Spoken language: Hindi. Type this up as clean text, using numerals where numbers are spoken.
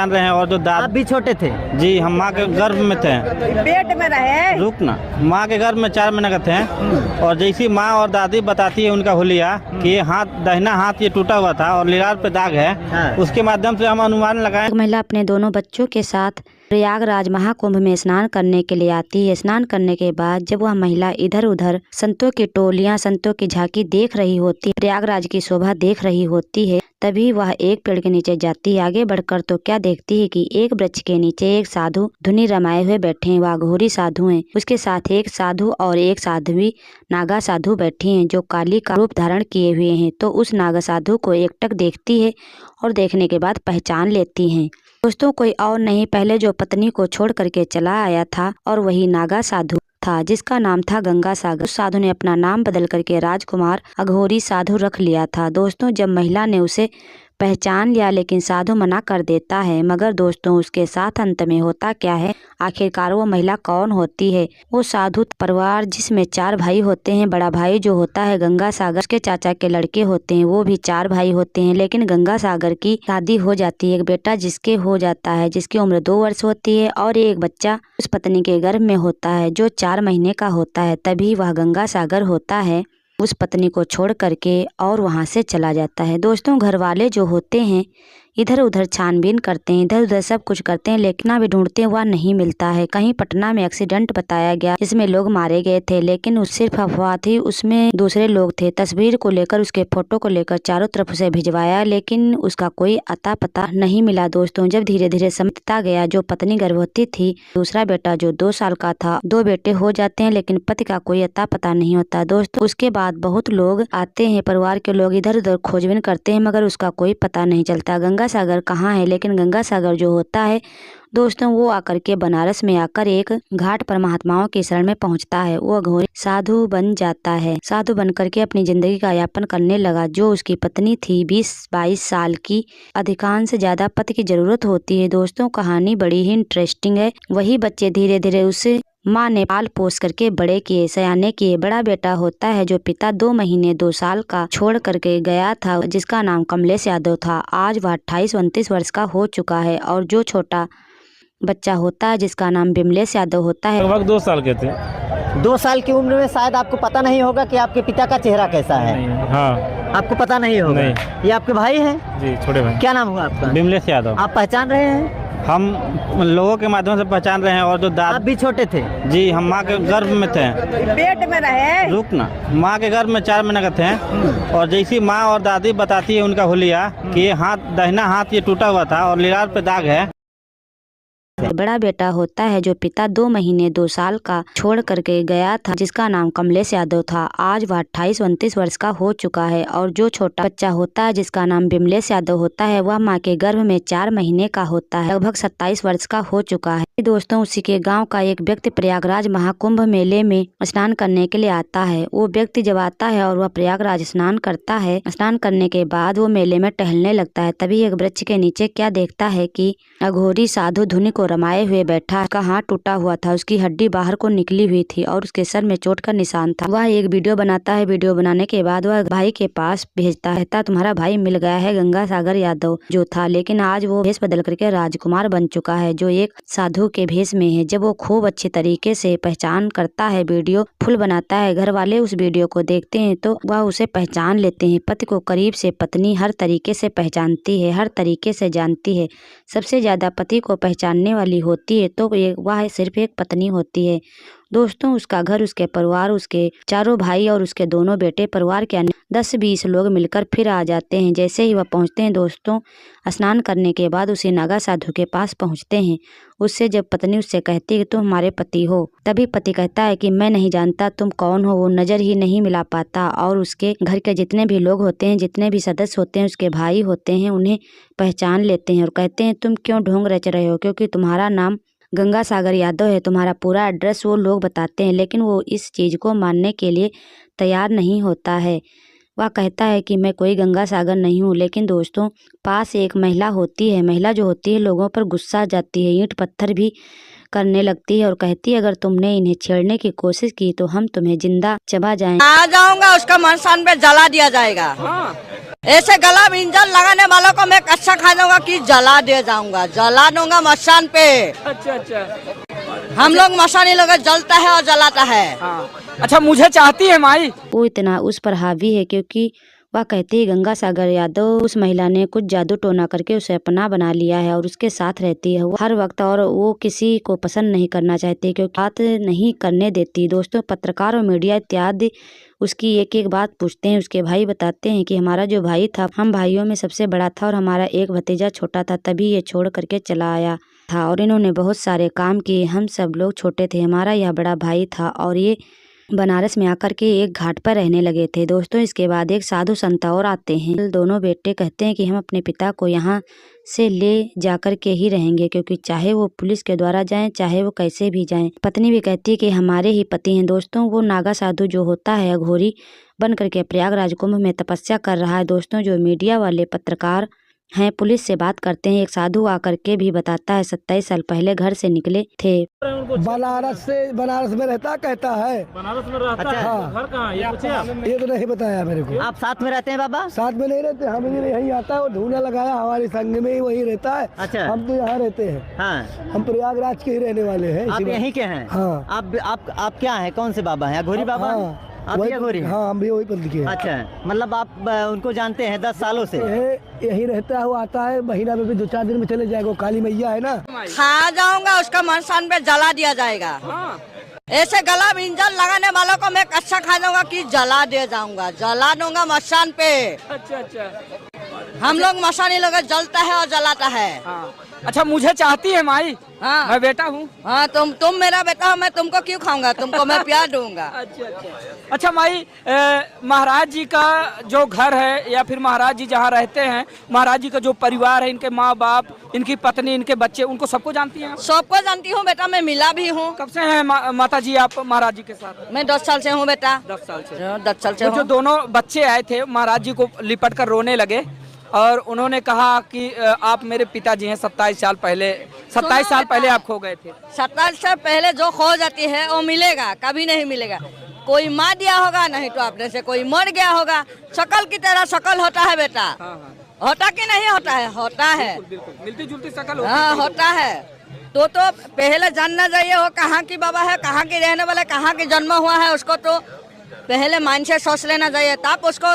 जान रहे हैं। और जो आप भी छोटे थे? जी, हम माँ के गर्भ में थे। पेट में रहे? रुक ना, माँ के गर्भ में 4 महीने का थे। और जैसी माँ और दादी बताती है उनका हुलिया कि ये हाथ, दाहिना हाथ ये टूटा हुआ था और लीलार पे दाग है। हाँ। उसके माध्यम से हम अनुमान लगाए। महिला अपने दोनों बच्चों के साथ प्रयागराज महाकुंभ में स्नान करने के लिए आती है। स्नान करने के बाद जब वह महिला इधर उधर संतों की टोलियां, संतों की झांकी देख रही होती है, प्रयागराज की शोभा देख रही होती है, तभी वह एक पेड़ के नीचे जाती है। आगे बढ़कर तो क्या देखती है कि एक वृक्ष के नीचे एक साधु धुनी रमाए हुए बैठे हैं। वह घोरी साधु हैं। उसके साथ एक साधु और एक साध्वी नागा साधु बैठी हैं जो काली का रूप धारण किए हुए हैं। तो उस नागा साधु को एकटक देखती है और देखने के बाद पहचान लेती हैं। दोस्तों, कोई और नहीं, पहले जो पत्नी को छोड़ करके चला आया था और वही नागा साधु था जिसका नाम था गंगा सागर। उस साधु ने अपना नाम बदल करके राजकुमार अघोरी साधु रख लिया था। दोस्तों, जब महिला ने उसे पहचान लिया लेकिन साधु मना कर देता है। मगर दोस्तों, उसके साथ अंत में होता क्या है, आखिरकार वो महिला कौन होती है? वो साधु परिवार जिसमें 4 भाई होते हैं। बड़ा भाई जो होता है गंगा सागर, उसके चाचा के लड़के होते हैं, वो भी 4 भाई होते हैं। लेकिन गंगा सागर की शादी हो जाती है, एक बेटा जिसके हो जाता है, जिसकी उम्र 2 वर्ष होती है, और एक बच्चा उस पत्नी के गर्भ में होता है जो 4 महीने का होता है। तभी वह गंगा सागर होता है उस पत्नी को छोड़ करके और वहां से चला जाता है। दोस्तों, घर वाले जो होते हैं इधर उधर छानबीन करते हैं, इधर उधर सब कुछ करते हैं, लेकिन भी ढूंढते हैं, वह नहीं मिलता है। कहीं पटना में एक्सीडेंट बताया गया जिसमें लोग मारे गए थे, लेकिन उस सिर्फ अफवाह थी, उसमें दूसरे लोग थे। तस्वीर को लेकर, उसके फोटो को लेकर चारों तरफ उसे भिजवाया, लेकिन उसका कोई अता पता नहीं मिला। दोस्तों, जब धीरे धीरे समझता गया, जो पत्नी गर्भवती थी, दूसरा बेटा जो 2 साल का था, 2 बेटे हो जाते हैं, लेकिन पति का कोई अता पता नहीं होता। दोस्तों, उसके बाद बहुत लोग आते हैं, परिवार के लोग इधर उधर खोजबीन करते हैं, मगर उसका कोई पता नहीं चलता गंगा सागर कहाँ है। लेकिन गंगा सागर जो होता है दोस्तों, वो आकर के बनारस में आकर एक घाट पर महात्माओं की शरण में पहुंचता है। वो अघोरी साधु बन जाता है। साधु बन करके अपनी जिंदगी का यापन करने लगा। जो उसकी पत्नी थी 20-22 साल की, अधिकांश ज्यादा पति की जरूरत होती है। दोस्तों, कहानी बड़ी ही इंटरेस्टिंग है। वही बच्चे धीरे धीरे उसे माँ ने पाल पोस करके बड़े किए, सयाने किए। बड़ा बेटा होता है जो पिता 2 महीने 2 साल का छोड़ करके गया था, जिसका नाम कमलेश यादव था। आज वह 28-29 वर्ष का हो चुका है। और जो छोटा बच्चा होता है जिसका नाम बिमलेश यादव होता है, लगभग 2 साल के थे। 2 साल की उम्र में शायद आपको पता नहीं होगा कि आपके पिता का चेहरा कैसा है। हाँ, आपको पता नहीं होगा। नहीं। ये आपके भाई हैं? जी, छोटे भाई। क्या नाम हुआ आपका? बिमलेश यादव। आप पहचान रहे हैं? हम लोगों के माध्यम से पहचान रहे हैं। और जो आप भी छोटे थे? जी, हम माँ के गर्भ में थे। पेट में रहे? रुक ना, माँ के गर्भ में 4 महीने का थे। और जैसी माँ और दादी बताती है उनका हुलिया कि ये हाथ, दाहिना हाथ ये टूटा हुआ था और लीलार पे दाग है। बड़ा बेटा होता है जो पिता 2 महीने 2 साल का छोड़ करके गया था, जिसका नाम कमलेश यादव था। आज वह 28-29 वर्ष का हो चुका है। और जो छोटा बच्चा होता है जिसका नाम बिमलेश यादव होता है, वह माँ के गर्भ में 4 महीने का होता है, लगभग 27 वर्ष का हो चुका है। दोस्तों, उसी के गांव का एक व्यक्ति प्रयागराज महाकुंभ मेले में स्नान करने के लिए आता है। वो व्यक्ति जब आता है और वह प्रयागराज स्नान करता है, स्नान करने के बाद वो मेले में टहलने लगता है। तभी एक वृक्ष के नीचे क्या देखता है कि अघोरी साधु धुनी को रमाए हुए बैठा। उसका हाथ टूटा हुआ था, उसकी हड्डी बाहर को निकली हुई थी और उसके सर में चोट का निशान था। वह एक वीडियो बनाता है। वीडियो बनाने के बाद वह भाई के पास भेजता है, तुम्हारा भाई मिल गया है, गंगा सागर यादव जो था। लेकिन आज वो भेष बदल करके राजकुमार बन चुका है, जो एक साधु के भेष में है। जब वो खूब अच्छी तरीके से पहचान करता है, वीडियो फुल बनाता है, घर वाले उस वीडियो को देखते हैं तो वह उसे पहचान लेते हैं। पति को करीब से पत्नी हर तरीके से पहचानती है, हर तरीके से जानती है। सबसे ज्यादा पति को पहचानने वाली होती है तो वह सिर्फ एक पत्नी होती है। दोस्तों, उसका घर, उसके परिवार, उसके 4 भाई और उसके दोनों बेटे, परिवार के अन्य 10-20 लोग मिलकर फिर आ जाते हैं। जैसे ही वह पहुंचते हैं दोस्तों, स्नान करने के बाद उसी नागा साधु के पास पहुंचते हैं। उससे जब पत्नी उससे कहती है कि तुम हमारे पति हो, तभी पति कहता है कि मैं नहीं जानता तुम कौन हो। वो नजर ही नहीं मिला पाता और उसके घर के जितने भी लोग होते हैं, जितने भी सदस्य होते हैं, उसके भाई होते हैं, उन्हें पहचान लेते हैं और कहते हैं तुम क्यों ढोंग रच रहे हो, क्योंकि तुम्हारा नाम गंगा सागर यादव है। तुम्हारा पूरा एड्रेस वो लोग बताते हैं, लेकिन वो इस चीज़ को मानने के लिए तैयार नहीं होता है। वह कहता है कि मैं कोई गंगा सागर नहीं हूँ। लेकिन दोस्तों, पास एक महिला होती है। महिला जो होती है लोगों पर गुस्सा जाती है, ईंट पत्थर भी करने लगती है और कहती है अगर तुमने इन्हें छेड़ने की कोशिश की तो हम तुम्हें जिंदा चबा जाएंगे। आ जाऊंगा, उसका मनसान पे जला दिया जाएगा। ऐसे गला में इंजन लगाने वालों को मैं कच्चा खा दूंगा कि जला दे जाऊंगा, जला दूंगा मसान पे। अच्छा। हम लोग मसानी लोग जलता है और जलाता है। अच्छा, मुझे चाहती है माई। वो इतना उस पर हावी है क्योंकि वह कहती है गंगा सागर यादव उस महिला ने कुछ जादू टोना करके उसे अपना बना लिया है और उसके साथ रहती है वो हर वक्त, और वो किसी को पसंद नहीं करना चाहती क्योंकि बात नहीं करने देती। दोस्तों, पत्रकार और मीडिया इत्यादि उसकी एक एक बात पूछते हैं। उसके भाई बताते हैं कि हमारा जो भाई था हम भाइयों में सबसे बड़ा था और हमारा एक भतीजा छोटा था, तभी ये छोड़ करके चला आया था और इन्होंने बहुत सारे काम किए। हम सब लोग छोटे थे, हमारा यह बड़ा भाई था और ये बनारस में आकर के एक घाट पर रहने लगे थे। दोस्तों, इसके बाद एक साधु संत और आते हैं। दोनों बेटे कहते हैं कि हम अपने पिता को यहाँ से ले जाकर के ही रहेंगे क्योंकि चाहे वो पुलिस के द्वारा जाएं चाहे वो कैसे भी जाएं। पत्नी भी कहती है कि हमारे ही पति हैं। दोस्तों, वो नागा साधु जो होता है अघोरी बन करके प्रयागराज कुंभ में तपस्या कर रहा है। दोस्तों, जो मीडिया वाले पत्रकार हैं पुलिस से बात करते हैं। एक साधु आकर के भी बताता है 27 साल पहले घर से निकले थे। बनारस में रहता कहता है। बनारस में रहता अच्छा। है, घर कहाँ है ये पूछे आप? ये तो नहीं बताया मेरे को। आप साथ में रहते हैं बाबा? साथ में नहीं रहते, हम यहीं आता है, वो ढूंढा लगाया हमारे संग में ही वही रहता है। अच्छा। हम तो यहाँ रहते हैं। हाँ, हम प्रयागराज के ही रहने वाले हैं। आप इसी बात- यहीं के हैं? हाँ। आप क्या हैं, कौन से बाबा हैं? अघोरी बाबा? हाँ, आप भी वही- अघोरी हैं? हाँ, हम भी वही पंथ के हैं। अच्छा, मतलब आप उनको जानते हैं 10 सालों से? यही रहता है, वो आता है महीना में भी 2-4 दिन में चले जाएगा। वो काली मैया है ना। खा जाऊंगा, उसका मनसान पे जला दिया जाएगा। ऐसे गला में इंजन लगाने वालों को मैं कच्चा खा दूंगा कि जला दे जाऊंगा, जला दूंगा मसान पे। अच्छा। हम लोग मसानी लोग जलता है और जलाता है। अच्छा, मुझे चाहती है माई। हाँ। मैं बेटा हूँ। हाँ, तुम मेरा बेटा हो, मैं तुमको क्यों खाऊंगा, तुमको मैं प्यार दूंगा। अच्छा माई, महाराज जी का जो घर है या फिर महाराज जी जहाँ रहते हैं, महाराज जी का जो परिवार है, इनके माँ बाप, इनकी पत्नी, इनके बच्चे, उनको सबको जानती हैं? सबको जानती हूँ बेटा, मैं मिला भी हूँ। कब से हैं माता जी आप महाराज जी के साथ? मैं 10 साल से हूँ बेटा। 10 साल से। 10 साल से तो जो हूँ। दोनों बच्चे आए थे महाराज जी को लिपट कर रोने लगे और उन्होंने कहा कि आप मेरे पिताजी हैं, 27 साल पहले आप खो गए थे। 27 साल पहले जो खो जाती है वो मिलेगा, कभी नहीं मिलेगा। कोई मार दिया होगा, नहीं तो अपने से कोई मर गया होगा। शकल की तरह शकल होता है बेटा। होता कि नहीं होता है? होता है, बिल्कुल मिलती जुलती शकल हाँ होता है। तो पहले जानना चाहिए वो कहाँ की बाबा है, कहाँ की रहने वाले, कहाँ की जन्म हुआ है, उसको तो पहले माइंड से सोच लेना चाहिए, तब उसको